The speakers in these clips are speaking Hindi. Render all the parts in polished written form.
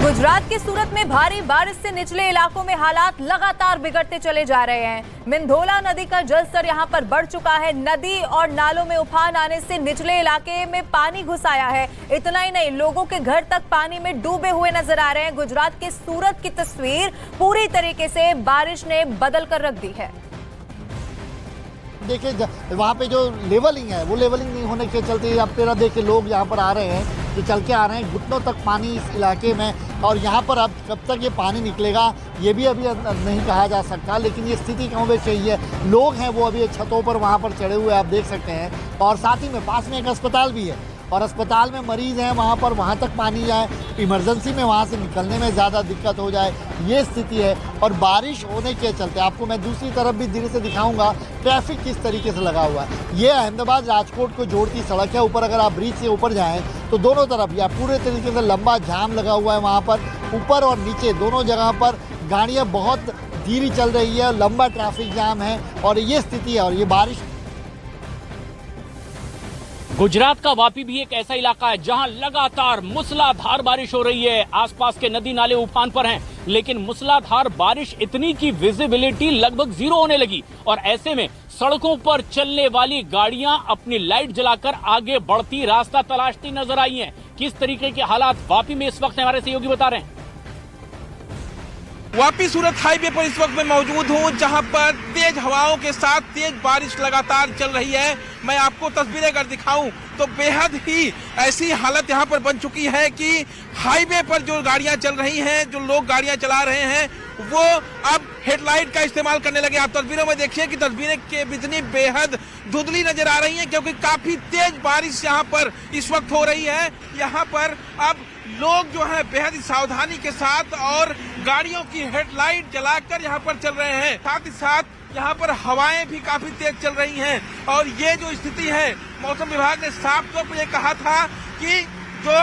गुजरात के सूरत में भारी बारिश से निचले इलाकों में हालात लगातार बिगड़ते चले जा रहे हैं। मिंधोला नदी का जलस्तर यहां पर बढ़ चुका है। नदी और नालों में उफान आने से निचले इलाके में पानी घुस आया है। इतना ही नहीं, लोगों के घर तक पानी में डूबे हुए नजर आ रहे हैं। गुजरात के सूरत की तस्वीर पूरी तरीके से बारिश ने बदल कर रख दी है। देखिए वहाँ पे जो लेवलिंग है वो लेवलिंग नहीं होने के चलते अब तेरा देखिए लोग यहाँ पर आ रहे हैं, जो चल के आ रहे हैं, घुटनों तक पानी इस इलाके में। और यहाँ पर अब कब तक ये पानी निकलेगा ये भी अभी नहीं कहा जा सकता, लेकिन ये स्थिति कम बेश यही है। लोग हैं वो अभी छतों पर वहाँ पर चढ़े हुए आप देख सकते हैं। और साथ ही में पास में एक अस्पताल भी है और अस्पताल में मरीज हैं वहाँ पर, वहाँ तक पानी जाए, इमरजेंसी में वहाँ से निकलने में ज़्यादा दिक्कत हो जाए, ये स्थिति है। और बारिश होने के चलते आपको मैं दूसरी तरफ भी धीरे से दिखाऊंगा ट्रैफिक किस तरीके से लगा हुआ है। ये अहमदाबाद राजकोट को जोड़ती सड़क है। ऊपर अगर आप ब्रिज से ऊपर जाएँ तो दोनों तरफ या पूरे तरीके से लंबा जाम लगा हुआ है वहाँ पर, ऊपर और नीचे दोनों जगह पर गाड़ियाँ बहुत धीरे चल रही है, लंबा ट्रैफिक जाम है और ये स्थिति है। और ये बारिश गुजरात का वापी भी एक ऐसा इलाका है जहां लगातार मूसलाधार बारिश हो रही है। आसपास के नदी नाले उफान पर हैं, लेकिन मूसलाधार बारिश इतनी की विजिबिलिटी लगभग जीरो होने लगी और ऐसे में सड़कों पर चलने वाली गाड़ियां अपनी लाइट जलाकर आगे बढ़ती रास्ता तलाशती नजर आई हैं। किस तरीके के हालात वापी में इस वक्त हमारे सहयोगी बता रहे हैं। वापी सूरत हाईवे पर इस वक्त मैं मौजूद हूं, जहां पर तेज हवाओं के साथ तेज बारिश लगातार चल रही है। मैं आपको तस्वीरें अगर दिखाऊं तो बेहद ही ऐसी हालत यहां पर बन चुकी है कि हाईवे पर जो गाड़ियां चल रही हैं, जो लोग गाड़ियां चला रहे हैं, वो अब हेडलाइट का इस्तेमाल करने लगे। आप तस्वीरों में देखिए कि तस्वीरें कितनी बेहद धुंधली नजर आ रही हैं, क्योंकि काफी तेज बारिश यहां पर इस वक्त हो रही है। यहां पर अब लोग जो है बेहद ही सावधानी के साथ और गाड़ियों की हेडलाइट जलाकर यहाँ पर चल रहे हैं। साथ ही साथ यहाँ पर हवाएं भी काफी तेज चल रही हैं। और ये जो स्थिति है, मौसम विभाग ने साफ तौर पर यह कहा था कि जो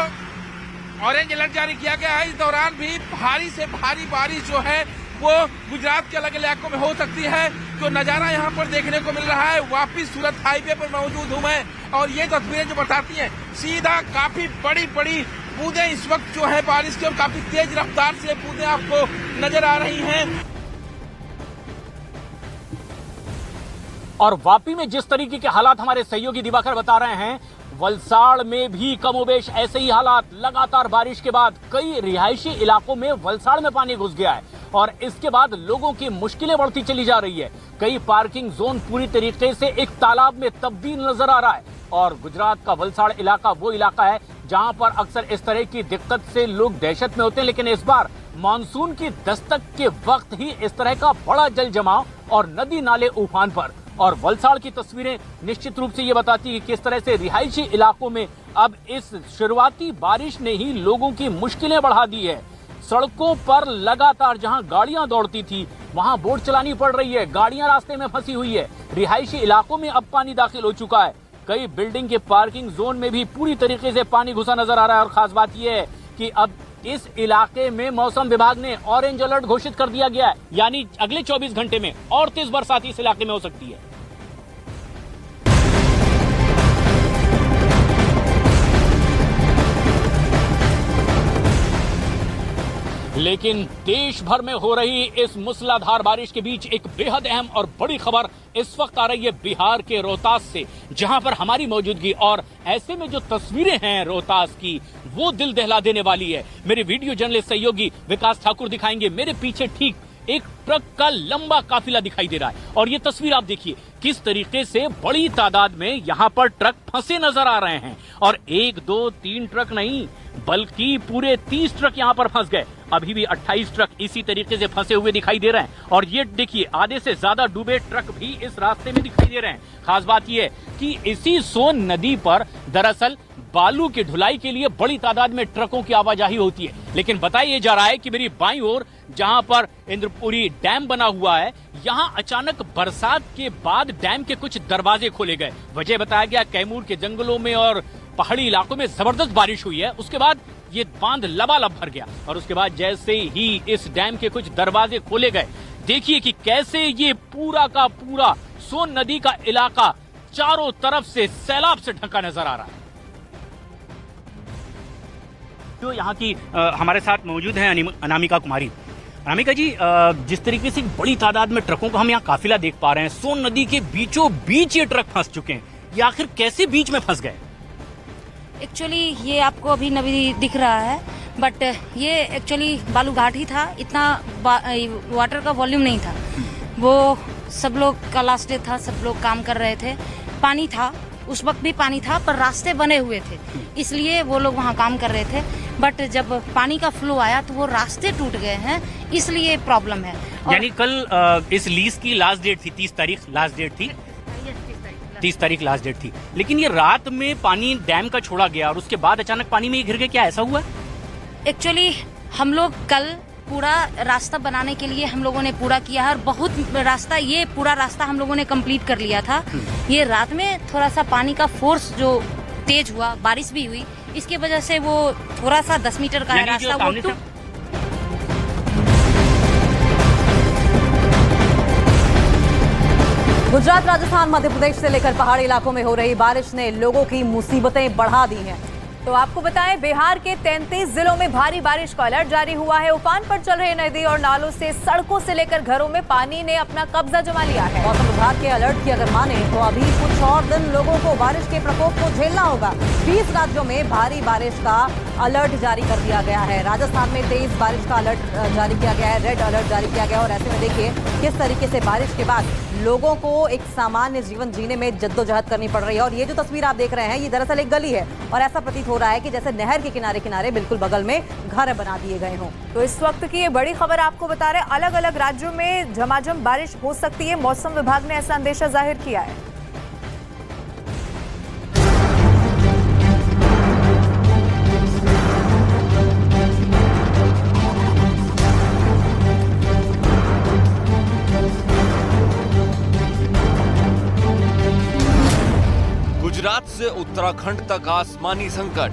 ऑरेंज अलर्ट जारी किया गया है, इस दौरान भी भारी से भारी बारिश जो है वो गुजरात के अलग इलाकों में हो सकती है। जो नजारा यहाँ पर देखने को मिल रहा है, वापी सूरत हाईवे पर मौजूद हूँ मैं, और ये तस्वीरें जो बताती हैं सीधा काफी बड़ी बड़ी बूंदें इस वक्त जो है बारिश की, और काफी तेज रफ्तार से बूंदें आपको नजर आ रही हैं। और वापी में जिस तरीके के हालात हमारे सहयोगी दिवाकर बता रहे हैं, वलसाड़ में भी कमोबेश ऐसे ही हालात। लगातार बारिश के बाद कई रिहायशी इलाकों में वलसाड़ में पानी घुस गया है और इसके बाद लोगों की मुश्किलें बढ़ती चली जा रही है। कई पार्किंग जोन पूरी तरीके से एक तालाब में तब्दील नजर आ रहा है। और गुजरात का वलसाड़ इलाका वो इलाका है जहां पर अक्सर इस तरह की दिक्कत से लोग दहशत में होते हैं, लेकिन इस बार मानसून की दस्तक के वक्त ही इस तरह का बड़ा जल जमाव और नदी नाले उफान पर। और वलसाड़ की तस्वीरें निश्चित रूप से ये बताती है कि किस तरह से रिहायशी इलाकों में अब इस शुरुआती बारिश ने ही लोगों की मुश्किलें बढ़ा दी है। सड़कों पर लगातार जहां गाड़ियां दौड़ती थी वहां बोट चलानी पड़ रही है, गाड़ियां रास्ते में फंसी हुई है। रिहायशी इलाकों में अब पानी दाखिल हो चुका है। कई बिल्डिंग के पार्किंग जोन में भी पूरी तरीके से पानी घुसा नजर आ रहा है। और खास बात यह है कि अब इस इलाके में मौसम विभाग ने ऑरेंज अलर्ट घोषित कर दिया गया है, यानी अगले 24 घंटे में और तेज बरसात इस इलाके में हो सकती है। लेकिन देश भर में हो रही इस मूसलाधार बारिश के बीच एक बेहद अहम और बड़ी खबर इस वक्त आ रही है बिहार के रोहतास से, जहां पर हमारी मौजूदगी। और ऐसे में जो तस्वीरें हैं रोहतास की, वो दिल दहला देने वाली है। मेरे वीडियो जर्नलिस्ट सहयोगी विकास ठाकुर दिखाएंगे। मेरे पीछे ठीक एक ट्रक का लंबा काफिला दिखाई दे रहा है और ये तस्वीर आप देखिए किस तरीके से बड़ी तादाद में यहाँ पर ट्रक फंसे नजर आ रहे हैं। और 1, 2, 3 ट्रक नहीं, बल्कि पूरे 30 ट्रक यहाँ पर फंस गए। अभी भी 28 ट्रक इसी तरीके से फंसे हुए दिखाई दे रहे हैं। और ये देखिए आधे से ज्यादा डूबे ट्रक भी इस रास्ते में दिखाई दे रहे हैं। खास बात यह है कि इसी सोन नदी पर दरअसल बालू की ढुलाई के लिए बड़ी तादाद में ट्रकों की आवाजाही होती है। लेकिन बताया जा रहा है कि मेरी बाईं ओर जहां पर इंद्रपुरी डैम बना हुआ है, यहां अचानक बरसात के बाद डैम के कुछ दरवाजे खोले गए। वजह बताया गया कैमूर के जंगलों में और पहाड़ी इलाकों में जबरदस्त बारिश हुई है। उसके बाद ये बांध लबालब भर गया और उसके बाद जैसे ही इस डैम के कुछ दरवाजे खोले गए, देखिए कि कैसे ये पूरा का पूरा सोन नदी का इलाका चारों तरफ से सैलाब से ढका नजर आ रहा है। जो यहाँ की हमारे साथ मौजूद हैं अनामिका कुमारी। अनामिका जी, जिस तरीके से बड़ी तादाद में ट्रकों का हम यहाँ काफिला देख पा रहे हैं, सोन नदी के बीचों बीच ये ट्रक फंस चुके हैं, ये आखिर कैसे बीच में फंस गए? एक्चुअली ये आपको अभी नदी दिख रहा है, बट ये एक्चुअली बालू घाट ही था, इतना वाटर का वॉल्यूम नहीं था। वो सब लोग का लास्ट डे था, सब लोग काम कर रहे थे, पानी था, उस वक्त भी पानी था, पर रास्ते बने हुए थे, इसलिए वो लोग वहाँ काम कर रहे थे। बट जब पानी का फ्लो आया तो वो रास्ते टूट गए हैं, इसलिए प्रॉब्लम है। यानी कल इस लीज की लास्ट डेट थी, 30 तारीख लास्ट डेट थी, 30 तारीख लास्ट डेट थी, लेकिन ये रात में पानी डैम का छोड़ा गया और उसके बाद अचानक पानी में घिर गए, क्या ऐसा हुआ? एक्चुअली हम लोग कल पूरा रास्ता बनाने के लिए हम लोगों ने पूरा किया है, और बहुत रास्ता, ये पूरा रास्ता हम लोगों ने कंप्लीट कर लिया था। ये रात में थोड़ा सा पानी का फोर्स जो तेज हुआ, बारिश भी हुई, इसके वजह से वो थोड़ा सा 10 मीटर का रास्ता वो गुजरात, राजस्थान, मध्य प्रदेश से लेकर पहाड़ी इलाकों में हो रही बारिश ने लोगों की मुसीबतें बढ़ा दी हैं। तो आपको बताएं, बिहार के 33 जिलों में भारी बारिश का अलर्ट जारी हुआ है। उफान पर चल रहे नदी और नालों से सड़कों से लेकर घरों में पानी ने अपना कब्जा जमा लिया है। मौसम विभाग के अलर्ट की अगर माने तो अभी कुछ और दिन लोगों को बारिश के प्रकोप को झेलना होगा। 20 राज्यों में भारी बारिश का अलर्ट जारी कर दिया गया है। राजस्थान में तेज बारिश का अलर्ट जारी किया गया है, रेड अलर्ट जारी किया गया है। और ऐसे में देखिए किस तरीके से बारिश के बाद लोगों को एक सामान्य जीवन जीने में जद्दोजहद करनी पड़ रही है। और ये जो तस्वीर आप देख रहे हैं, ये दरअसल एक गली है और ऐसा प्रतीत हो रहा है कि जैसे नहर के किनारे किनारे बिल्कुल बगल में घर बना दिए गए हों। तो इस वक्त की ये बड़ी खबर आपको बता रहे, अलग अलग राज्यों में झमाझम बारिश हो सकती है। मौसम विभाग ने ऐसा अंदेशा जाहिर किया है। गुजरात से उत्तराखंड तक आसमानी संकट,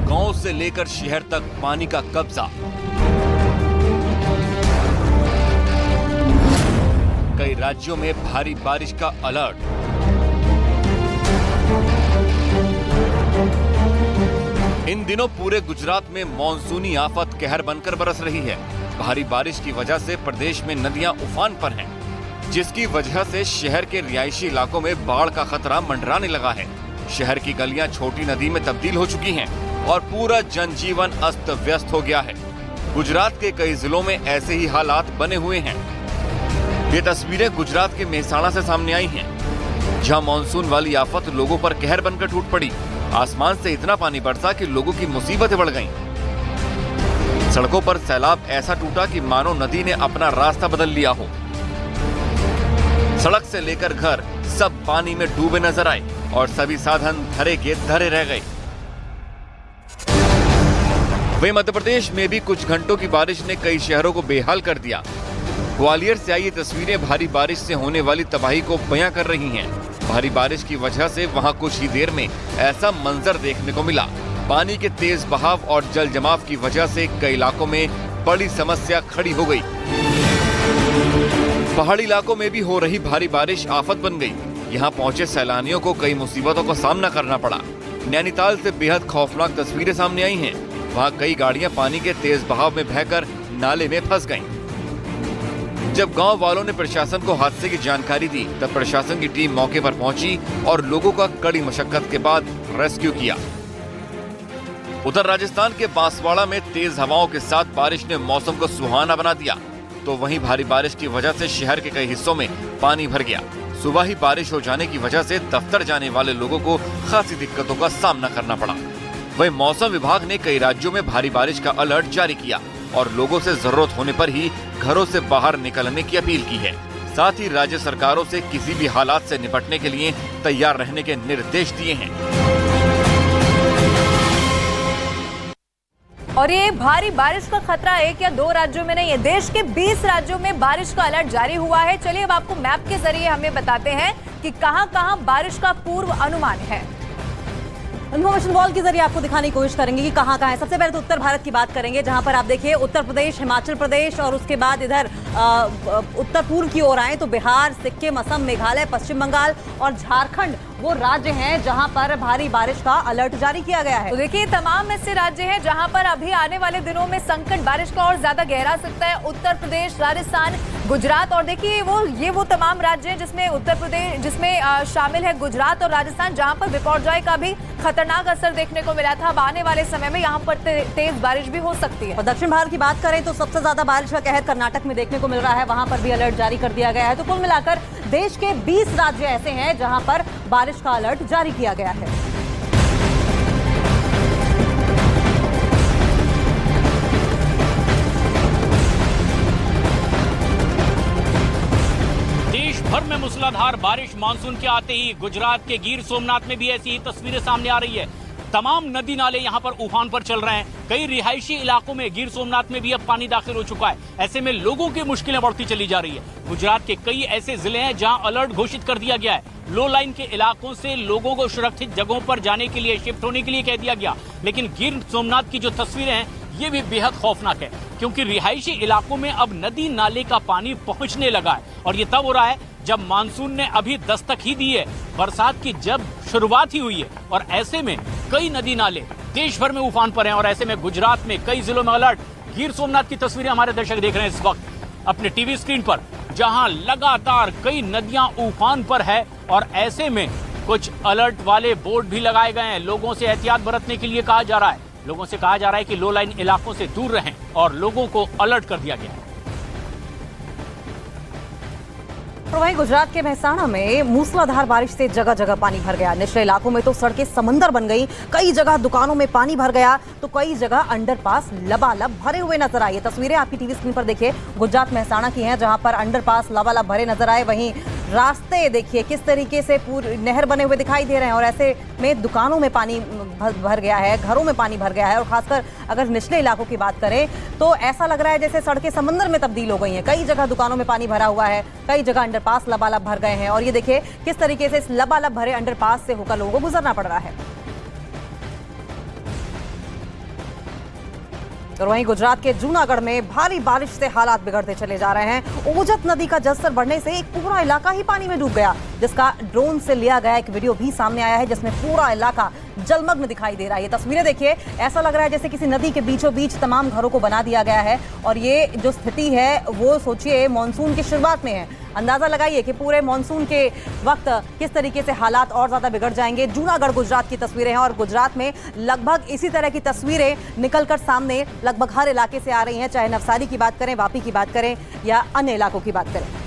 गांव से लेकर शहर तक पानी का कब्जा, कई राज्यों में भारी बारिश का अलर्ट। इन दिनों पूरे गुजरात में मॉनसूनी आफत कहर बनकर बरस रही है। भारी बारिश की वजह से प्रदेश में नदियां उफान पर हैं, जिसकी वजह से शहर के रिहायशी इलाकों में बाढ़ का खतरा मंडराने लगा है। शहर की गलियां छोटी नदी में तब्दील हो चुकी हैं और पूरा जनजीवन अस्त व्यस्त हो गया है। गुजरात के कई जिलों में ऐसे ही हालात बने हुए हैं। ये तस्वीरें गुजरात के मेहसाणा से सामने आई हैं, जहां मानसून वाली आफत लोगों पर कहर बनकर टूट पड़ी। आसमान से इतना पानी बरसा कि लोगों की मुसीबतें बढ़ गईं। सड़कों पर सैलाब ऐसा टूटा कि मानो नदी ने अपना रास्ता बदल लिया हो। सड़क से लेकर घर सब पानी में डूबे नजर आए और सभी साधन धरे के धरे रह गए। वहीं मध्य प्रदेश में भी कुछ घंटों की बारिश ने कई शहरों को बेहाल कर दिया। ग्वालियर से आई ये तस्वीरें भारी बारिश से होने वाली तबाही को बयां कर रही हैं। भारी बारिश की वजह से वहां कुछ ही देर में ऐसा मंजर देखने को मिला। पानी के तेज बहाव और जल जमाव की वजह से कई इलाकों में बड़ी समस्या खड़ी हो गई। पहाड़ी इलाकों में भी हो रही भारी बारिश आफत बन गई। यहाँ पहुंचे सैलानियों को कई मुसीबतों का सामना करना पड़ा। नैनीताल से बेहद खौफनाक तस्वीरें सामने आई हैं। वहाँ कई गाड़ियां पानी के तेज बहाव में बहकर नाले में फंस गईं। जब गांव वालों ने प्रशासन को हादसे की जानकारी दी, तब प्रशासन की टीम मौके पर पहुंची और लोगों का कड़ी मशक्कत के बाद रेस्क्यू किया। उधर राजस्थान के बांसवाड़ा में तेज हवाओं के साथ बारिश ने मौसम को सुहाना बना दिया, तो वहीं भारी बारिश की वजह से शहर के कई हिस्सों में पानी भर गया। सुबह ही बारिश हो जाने की वजह से दफ्तर जाने वाले लोगों को खासी दिक्कतों का सामना करना पड़ा। वहीं मौसम विभाग ने कई राज्यों में भारी बारिश का अलर्ट जारी किया और लोगों से जरूरत होने पर ही घरों से बाहर निकलने की अपील की है। साथ ही राज्य सरकारों से किसी भी हालात से निपटने के लिए तैयार रहने के निर्देश दिए हैं। और ये भारी बारिश का खतरा एक या दो राज्यों में नहीं है, देश के 20 राज्यों में बारिश का अलर्ट जारी हुआ है। चलिए अब आपको मैप के जरिए हमें बताते हैं कि कहां-कहां बारिश का पूर्व अनुमान है। इन्फॉर्मेशन वॉल के जरिए आपको दिखाने की कोशिश करेंगे कि कहां है। सबसे पहले तो उत्तर भारत की बात करेंगे, जहां पर आप देखिए उत्तर प्रदेश, हिमाचल प्रदेश और उसके बाद इधर उत्तर पूर्व की ओर आए तो बिहार, सिक्किम, असम, मेघालय, पश्चिम बंगाल और झारखंड वो राज्य हैं जहां पर भारी बारिश का अलर्ट जारी किया गया है। तो देखिए तमाम ऐसे राज्य हैं जहां पर अभी आने वाले दिनों में संकट बारिश का और ज्यादा गहरा सकता है। उत्तर प्रदेश, राजस्थान, गुजरात, और देखिए वो तमाम राज्य हैं जिसमें उत्तर प्रदेश जिसमें शामिल है गुजरात और राजस्थान, जहां पर बिपरजॉय का भी खतरनाक असर देखने को मिला था। अब आने वाले समय में यहाँ पर तेज बारिश भी हो सकती है। और दक्षिण भारत की बात करें तो सबसे ज्यादा बारिश का कहर कर्नाटक में देखने को मिल रहा है, वहां पर भी अलर्ट जारी कर दिया गया है। तो कुल मिलाकर देश के 20 राज्य ऐसे हैं जहां पर बारिश का अलर्ट जारी किया गया है। देश भर में मूसलाधार बारिश मानसून के आते ही गुजरात के गिर सोमनाथ में भी ऐसी ही तस्वीरें सामने आ रही है। तमाम नदी नाले यहाँ पर उफान पर चल रहे हैं। कई रिहायशी इलाकों में गिर सोमनाथ में भी अब पानी दाखिल हो चुका है। ऐसे में लोगों की मुश्किलें बढ़ती चली जा रही है। गुजरात के कई ऐसे जिले हैं जहां अलर्ट घोषित कर दिया गया है। लो लाइन के इलाकों से लोगों को सुरक्षित जगहों पर जाने के लिए, शिफ्ट होने के लिए कह दिया गया। लेकिन गिर सोमनाथ की जो तस्वीरें हैं ये भी बेहद खौफनाक है, क्योंकि रिहायशी इलाकों में अब नदी नाले का पानी पहुंचने लगा है। और ये तब हो रहा है जब मानसून ने अभी दस्तक ही दी है, बरसात की जब शुरुआत ही हुई है। और ऐसे में कई नदी नाले देश भर में उफान पर हैं। और ऐसे में गुजरात में कई जिलों में अलर्ट। गिर सोमनाथ की तस्वीरें हमारे दर्शक देख रहे हैं इस वक्त अपने टीवी स्क्रीन पर, जहां लगातार कई नदियां उफान पर है। और ऐसे में कुछ अलर्ट वाले बोर्ड भी लगाए गए हैं। लोगों से एहतियात बरतने के लिए कहा जा रहा है। लोगों से कहा जा रहा है कि लो लाइन इलाकों से दूर रहें, और लोगों को अलर्ट कर दिया गया है। और वहीं गुजरात के मेहसाणा में मूसलाधार बारिश से जगह जगह पानी भर गया। निचले इलाकों में तो सड़कें समंदर बन गई। कई जगह दुकानों में पानी भर गया, तो कई जगह अंडरपास लबालब भरे हुए नजर आए। तस्वीरें आपकी टीवी स्क्रीन पर देखिए, गुजरात मेहसाणा की हैं, जहां पर अंडरपास लबालब भरे नजर आए। वहीं रास्ते देखिए किस तरीके से पूरी नहर बने हुए दिखाई दे रहे हैं। और ऐसे में दुकानों में पानी भर गया है, घरों में पानी भर गया है। और खासकर अगर निचले इलाकों की बात करें तो ऐसा लग रहा है जैसे सड़कें समंदर में तब्दील हो गई हैं। कई जगह दुकानों में पानी भरा हुआ है, कई जगह अंडरपास लबालब भर गए हैं। और ये देखिए किस तरीके से इस लबालब भरे अंडरपास से होकर लोगों को गुजरना पड़ रहा है। और वहीं गुजरात के जूनागढ़ में भारी बारिश से हालात बिगड़ते चले जा रहे हैं। ओजत नदी का जलस्तर बढ़ने से एक पूरा इलाका ही पानी में डूब गया, जिसका ड्रोन से लिया गया एक वीडियो भी सामने आया है, जिसमें पूरा इलाका जलमग्न दिखाई दे रहा है। ये तस्वीरें देखिए, ऐसा लग रहा है जैसे किसी नदी के बीचों बीच तमाम घरों को बना दिया गया है। और ये जो स्थिति है वो सोचिए मानसून की शुरुआत में है। अंदाजा लगाइए कि पूरे मानसून के वक्त किस तरीके से हालात और ज्यादा बिगड़ जाएंगे। जूनागढ़ गुजरात की तस्वीरें हैं, और गुजरात में लगभग इसी तरह की तस्वीरें निकलकर सामने लगभग हर इलाके से आ रही हैं, चाहे नवसारी की बात करें, वापी की बात करें या अन्य इलाकों की बात करें।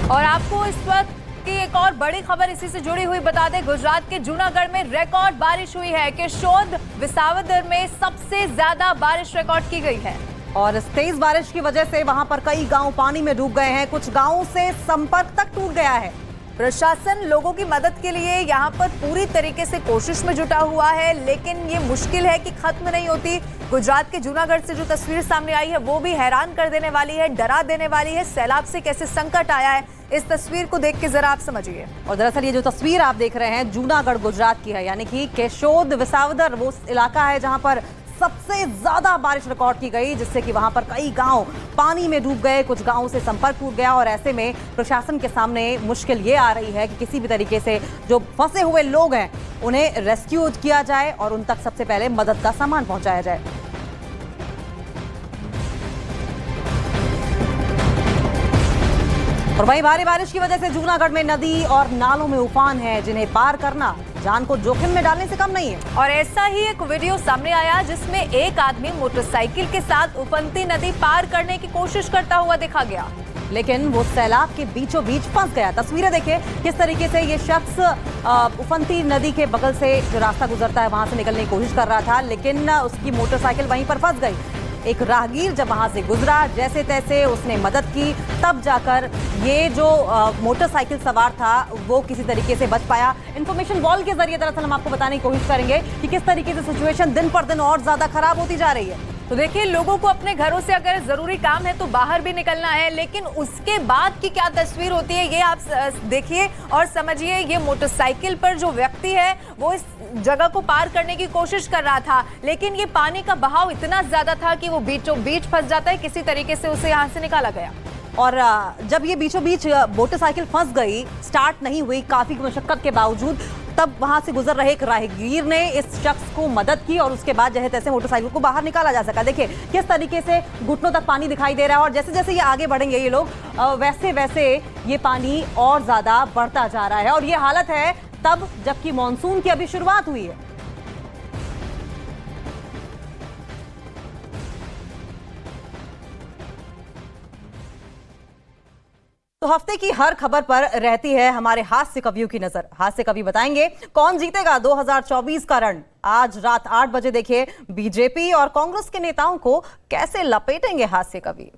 और आपको इस वक्त की एक और बड़ी खबर इसी से जुड़ी हुई बता दें। गुजरात के जूनागढ़ में रिकॉर्ड बारिश हुई है। केशोद विसावदर में सबसे ज्यादा बारिश रिकॉर्ड की गई है। और इस तेज बारिश की वजह से वहां पर कई गांव पानी में डूब गए हैं। कुछ गांवों से संपर्क तक टूट गया है। प्रशासन लोगों की मदद के लिए यहाँ पर पूरी तरीके से कोशिश में जुटा हुआ है, लेकिन ये मुश्किल है कि खत्म नहीं होती। गुजरात के जूनागढ़ से जो तस्वीर सामने आई है वो भी हैरान कर देने वाली है, डरा देने वाली है। सैलाब से कैसे संकट आया है, इस तस्वीर को देख के जरा आप समझिए। और दरअसल ये जो तस्वीर आप देख रहे हैं जूनागढ़ गुजरात की है, यानी कि केशोद विसावदर वो इलाका है जहां पर सबसे ज्यादा बारिश रिकॉर्ड की गई, जिससे कि वहां पर कई गांव पानी में डूब गए, कुछ गांवों से संपर्क टूट गया। और ऐसे में प्रशासन के सामने मुश्किल ये आ रही है कि किसी भी तरीके से जो फंसे हुए लोग हैं उन्हें रेस्क्यू किया जाए और उन तक सबसे पहले मदद का सामान पहुंचाया जाए। और वहीं भारी बारिश की वजह से जूनागढ़ में नदी और नालों में उफान है, जिन्हें पार करना जान को जोखिम में डालने से कम नहीं है। और ऐसा ही एक वीडियो सामने आया जिसमें एक आदमी मोटरसाइकिल के साथ उफनती नदी पार करने की कोशिश करता हुआ देखा गया, लेकिन वो सैलाब के बीचों बीच फंस गया। तस्वीरें देखिए किस तरीके से ये शख्स उफनती नदी के बगल से जो रास्ता गुजरता है वहां से निकलने की कोशिश कर रहा था, लेकिन उसकी मोटरसाइकिल वहीं पर फंस गई। एक राहगीर जब वहां से गुजरा, जैसे तैसे उसने मदद की, तब जाकर ये जो मोटरसाइकिल सवार था वो किसी तरीके से बच पाया। इंफॉर्मेशन वॉल के जरिए दरअसल हम आपको बताने की कोशिश करेंगे कि किस तरीके से सिचुएशन दिन पर दिन और ज्यादा खराब होती जा रही है। तो देखिए, लोगों को अपने घरों से अगर जरूरी काम है तो बाहर भी निकलना है, लेकिन उसके बाद की क्या तस्वीर होती है ये आप देखिए और समझिए। ये मोटरसाइकिल पर जो व्यक्ति है वो इस जगह को पार करने की कोशिश कर रहा था, लेकिन ये पानी का बहाव इतना ज्यादा था कि वो बीचों बीच फंस जाता है। किसी तरीके से उसे यहाँ से निकाला गया। और जब ये बीचों बीच मोटरसाइकिल फंस गई, स्टार्ट नहीं हुई काफी मशक्कत के बावजूद, तब वहां से गुजर रहे एक राहगीर ने इस शख्स को मदद की और उसके बाद जैसे तैसे मोटरसाइकिल को बाहर निकाला जा सका। देखिए किस तरीके से घुटनों तक पानी दिखाई दे रहा है और जैसे जैसे ये आगे बढ़ेंगे ये लोग, वैसे वैसे ये पानी और ज्यादा बढ़ता जा रहा है। और ये हालत है तब जबकि मॉनसून की अभी शुरुआत हुई है। तो हफ्ते की हर खबर पर रहती है हमारे हास्य कवियों की नजर। हास्य कवि बताएंगे कौन जीतेगा 2024 का रण। आज रात 8 बजे देखिए बीजेपी और कांग्रेस के नेताओं को कैसे लपेटेंगे हास्य कवि।